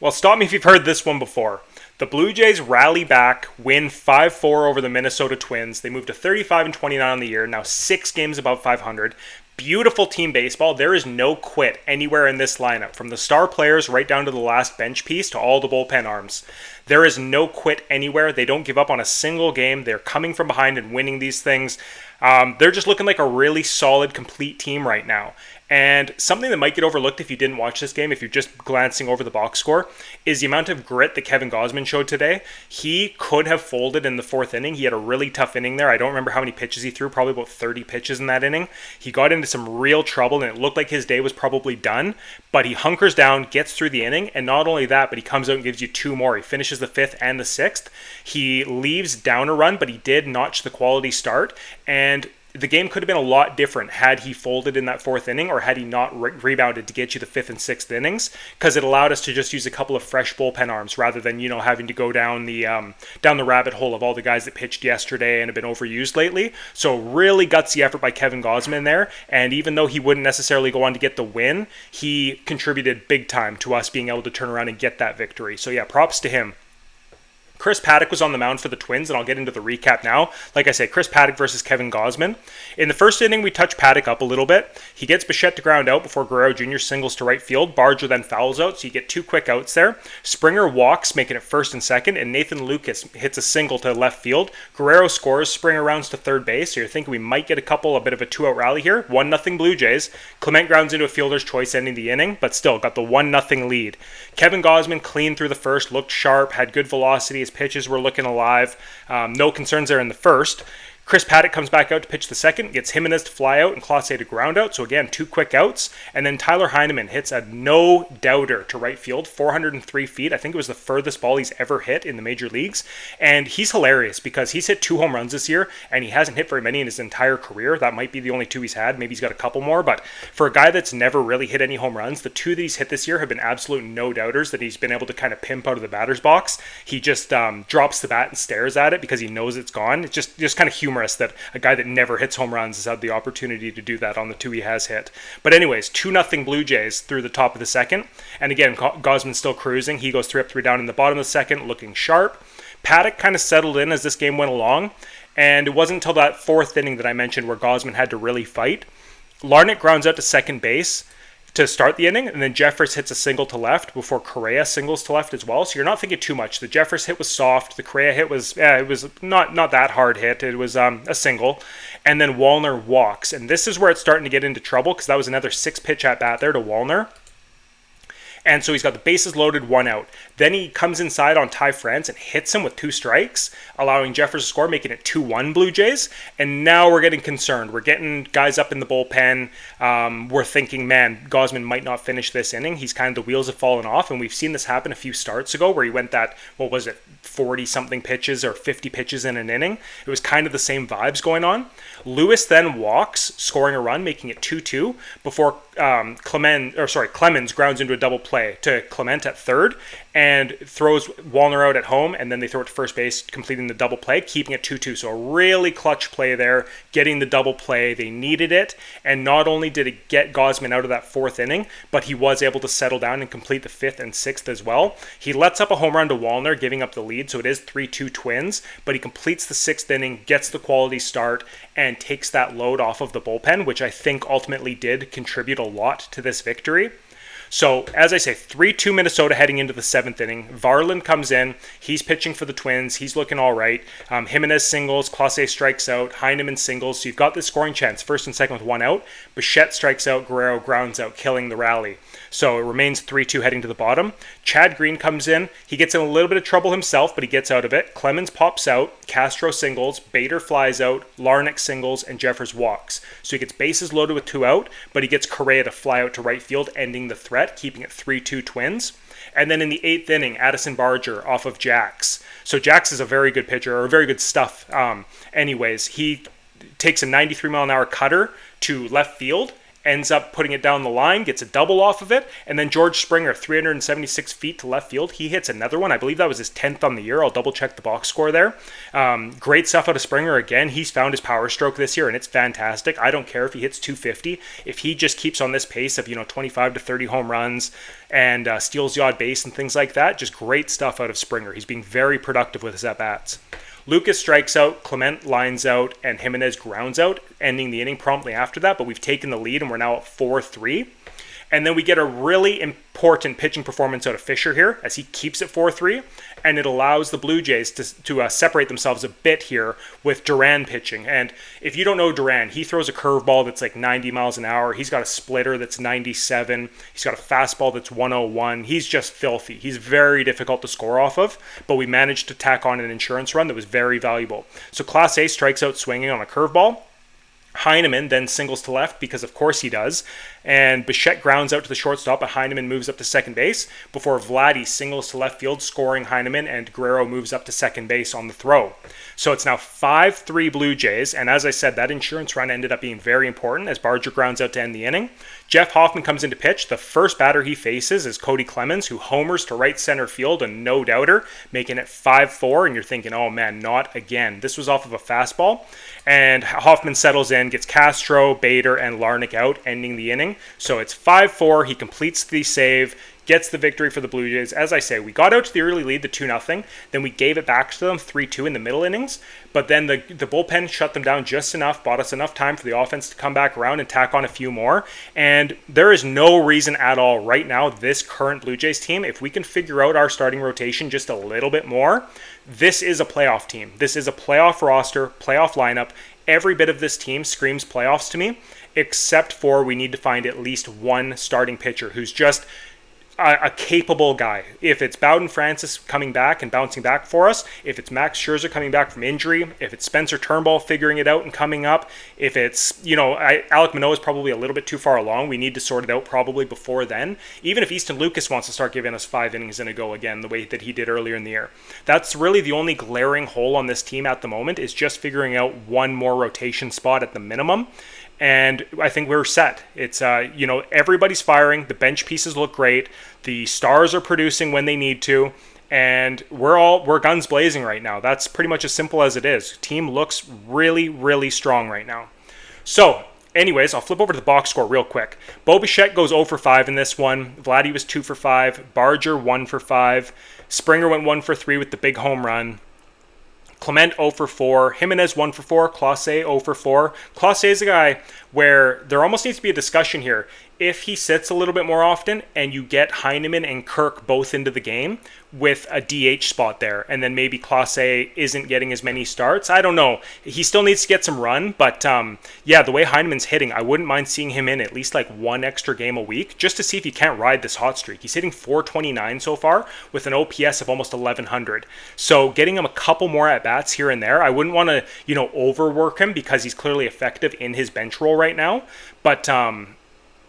Well, stop me if you've heard this one before. The Blue Jays rally back, win 5-4 over the Minnesota Twins. They moved to 35-29 on the year, now 6 games above 500. Beautiful team baseball. There is no quit anywhere in this lineup, from the star players right down to the last bench piece to all the bullpen arms. There is no quit anywhere. They don't give up on a single game. They're coming from behind and winning these things. They're just looking like a really solid, complete team right now. And something that might get overlooked if you didn't watch this game, if you're just glancing over the box score, is the amount of grit that Kevin Gausman showed today. He could have folded in the 4th inning. He had a really tough inning there. I don't remember how many pitches he threw, probably about 30 pitches in that inning. He got into some real trouble, and it looked like his day was probably done. But he hunkers down, gets through the inning, and not only that, but he comes out and gives you 2 more. He finishes the 5th and the 6th. He leaves down a run, but he did notch the quality start, and the game could have been a lot different had he folded in that 4th inning or had he not rebounded to get you the 5th and 6th innings, because it allowed us to just use a couple of fresh bullpen arms rather than, having to go down the rabbit hole of all the guys that pitched yesterday and have been overused lately. So really gutsy effort by Kevin Gausman there, and even though he wouldn't necessarily go on to get the win, he contributed big time to us being able to turn around and get that victory. So yeah, props to him. Chris Paddack was on the mound for the Twins, and I'll get into the recap now. Like I said, Chris Paddack versus Kevin Gausman. In the 1st inning, we touch Paddack up a little bit. He gets Bichette to ground out before Guerrero Jr. singles to right field. Barger then fouls out, so you get 2 quick outs there. Springer walks, making it 1st and 2nd, and Nathan Lucas hits a single to left field. Guerrero scores, Springer rounds to 3rd base, so you're thinking we might get a bit of a 2-out rally here. 1-0 Blue Jays. Clement grounds into a fielder's choice ending the inning, but still got the 1-0 lead. Kevin Gausman clean through the 1st, looked sharp, had good velocity. His pitches were looking alive. No concerns there in the 1st. Chris Paddack comes back out to pitch the 2nd, gets Jimenez to fly out and Clase to ground out. So again, 2 quick outs. And then Tyler Heineman hits a no-doubter to right field, 403 feet. I think it was the furthest ball he's ever hit in the major leagues. And he's hilarious because he's hit 2 home runs this year, and he hasn't hit very many in his entire career. That might be the only 2 he's had. Maybe he's got a couple more. But for a guy that's never really hit any home runs, the 2 that he's hit this year have been absolute no-doubters that he's been able to kind of pimp out of the batter's box. He just drops the bat and stares at it because he knows it's gone. It's just kind of humorous that a guy that never hits home runs has had the opportunity to do that on the 2 he has hit. But anyways, 2-0 Blue Jays through the top of the 2nd. And again, Gausman's still cruising. He goes 3 up, 3 down in the bottom of the 2nd, looking sharp. Paddack kind of settled in as this game went along. And it wasn't until that 4th inning that I mentioned where Gausman had to really fight. Larnach grounds out to 2nd base to start the inning, and then Jeffers hits a single to left before Correa singles to left as well. So you're not thinking too much. The Jeffers hit was soft. The Correa hit was it was not that hard hit. It was a single, and then Wallner walks, and this is where it's starting to get into trouble because that was another 6-pitch at bat there to Wallner. And so he's got the bases loaded, 1 out. Then he comes inside on Ty France and hits him with 2 strikes, allowing Jeffers to score, making it 2-1 Blue Jays. And now we're getting concerned. We're getting guys up in the bullpen. We're thinking, man, Gausman might not finish this inning. He's kind of, the wheels have fallen off. And we've seen this happen a few starts ago where he went that, 40-something pitches or 50 pitches in an inning. It was kind of the same vibes going on. Lewis then walks, scoring a run, making it 2-2 before Clemens grounds into a double play to Clement at 3rd and throws Wallner out at home, and then they throw it to first base, completing the double play, keeping it 2-2. So a really clutch play there, getting the double play. They needed it, and not only did it get Gausman out of that 4th inning, but he was able to settle down and complete the 5th and 6th as well. He lets up a home run to Wallner, giving up the lead, so it is 3-2 Twins, but he completes the 6th inning, gets the quality start, and takes that load off of the bullpen, which I think ultimately did contribute a lot to this victory. So, as I say, 3-2 Minnesota heading into the 7th inning. Varland comes in. He's pitching for the Twins. He's looking all right. Jimenez singles. Clase strikes out. Heineman singles. So you've got this scoring chance. 1st and 2nd with 1 out. Bichette strikes out. Guerrero grounds out, killing the rally. So it remains 3-2 heading to the bottom. Chad Green comes in. He gets in a little bit of trouble himself, but he gets out of it. Clemens pops out. Castro singles. Bader flies out. Larnach singles. And Jeffers walks. So he gets bases loaded with 2 out, but he gets Correa to fly out to right field, ending the threat, keeping it 3-2 Twins. And then in the 8th inning, Addison Barger off of Jax. So Jax is a very good pitcher, or very good stuff. Anyways, he takes a 93-mile-an-hour cutter to left field ends up putting it down the line, gets a double off of it, and then George Springer, 376 feet to left field, he hits another one. I believe that was his 10th on the year. I'll double check the box score there. Great stuff out of Springer. Again, he's found his power stroke this year, and it's fantastic. I don't care if he hits 250. If he just keeps on this pace of 25 to 30 home runs and steals the odd base and things like that, just great stuff out of Springer. He's being very productive with his at-bats. Lucas strikes out, Clement lines out, and Jimenez grounds out, ending the inning promptly after that, but we've taken the lead and we're now at 4-3. And then we get a really important pitching performance out of Fisher here as he keeps it 4-3, and it allows the Blue Jays to separate themselves a bit here with Duran pitching. And if you don't know Duran, he throws a curveball that's like 90 miles an hour. He's got a splitter that's 97. He's got a fastball that's 101. He's just filthy. He's very difficult to score off of, but we managed to tack on an insurance run that was very valuable. So Class A strikes out swinging on a curveball. Heineman then singles to left because of course he does, and Bichette grounds out to the shortstop, but Heineman moves up to second base before Vladdy singles to left field, scoring Heineman, and Guerrero moves up to second base on the throw. So it's now 5-3 Blue Jays, and as I said, that insurance run ended up being very important as Barger grounds out to end the inning. Jeff Hoffman comes into pitch. The first batter he faces is Cody Clemens, who homers to right center field, a no-doubter, making it 5-4, and you're thinking, oh man, not again. This was off of a fastball, and Hoffman settles in, gets Castro, Bader, and Larnach out, ending the inning. So it's 5-4. He completes the save, gets the victory for the Blue Jays. As I say, we got out to the early lead, the 2-0. Then we gave it back to them 3-2 in the middle innings. But then the bullpen shut them down just enough, bought us enough time for the offense to come back around and tack on a few more. And there is no reason at all right now, this current Blue Jays team, if we can figure out our starting rotation just a little bit more, this is a playoff team. This is a playoff roster, playoff lineup. Every bit of this team screams playoffs to me, except for we need to find at least one starting pitcher who's just a capable guy. If it's Bowden Francis coming back and bouncing back for us, if it's Max Scherzer coming back from injury, if it's Spencer Turnbull figuring it out and coming up, if it's, Alek Manoah is probably a little bit too far along. We need to sort it out probably before then. Even if Easton Lucas wants to start giving us 5 innings in a go again, the way that he did earlier in the year. That's really the only glaring hole on this team at the moment, is just figuring out one more rotation spot at the minimum. And I think we're set. It's, everybody's firing. The bench pieces look great. The stars are producing when they need to. And we're guns blazing right now. That's pretty much as simple as it is. Team looks really, really strong right now. So, anyways, I'll flip over to the box score real quick. Bo Bichette goes 0 for 5 in this one. Vladdy was 2 for 5. Barger 1 for 5. Springer went 1 for 3 with the big home run. Clement 0 for 4, Jimenez 1 for 4, Clase 0 for 4. Clase is a guy where there almost needs to be a discussion here. If he sits a little bit more often and you get Heineman and Kirk both into the game with a DH spot there, and then maybe Clase isn't getting as many starts, I don't know. He still needs to get some run, but the way Heineman's hitting, I wouldn't mind seeing him in at least like one extra game a week just to see if he can't ride this hot streak. He's hitting .429 so far with an OPS of almost 1100. So getting him a couple more at-bats here and there, I wouldn't want to, overwork him because he's clearly effective in his bench role right now, but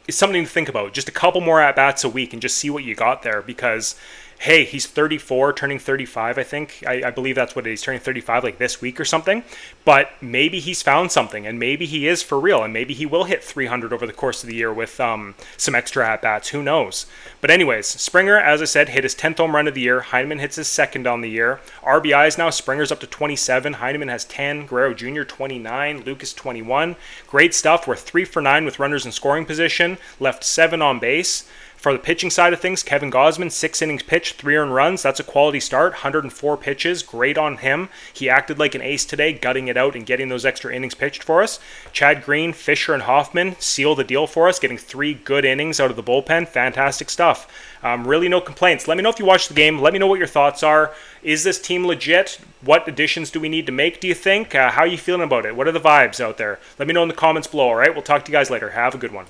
it's something to think about. Just a couple more at-bats a week and just see what you got there, because hey, he's 34, turning 35, I think. I believe that's what it is. He's turning 35 like this week or something. But maybe he's found something, and maybe he is for real, and maybe he will hit 300 over the course of the year with some extra at-bats. Who knows? But anyways, Springer, as I said, hit his 10th home run of the year. Heineman hits his 2nd on the year. RBIs now, Springer's up to 27. Heineman has 10. Guerrero Jr. 29. Lucas 21. Great stuff. We're 3 for 9 with runners in scoring position. Left 7 on base. For the pitching side of things, Kevin Gausman, 6 innings pitched, 3 earned runs. That's a quality start. 104 pitches. Great on him. He acted like an ace today, gutting it out and getting those extra innings pitched for us. Chad Green, Fisher, and Hoffman seal the deal for us, getting 3 good innings out of the bullpen. Fantastic stuff. Really no complaints. Let me know if you watched the game. Let me know what your thoughts are. Is this team legit? What additions do we need to make, do you think? How are you feeling about it? What are the vibes out there? Let me know in the comments below, all right? We'll talk to you guys later. Have a good one.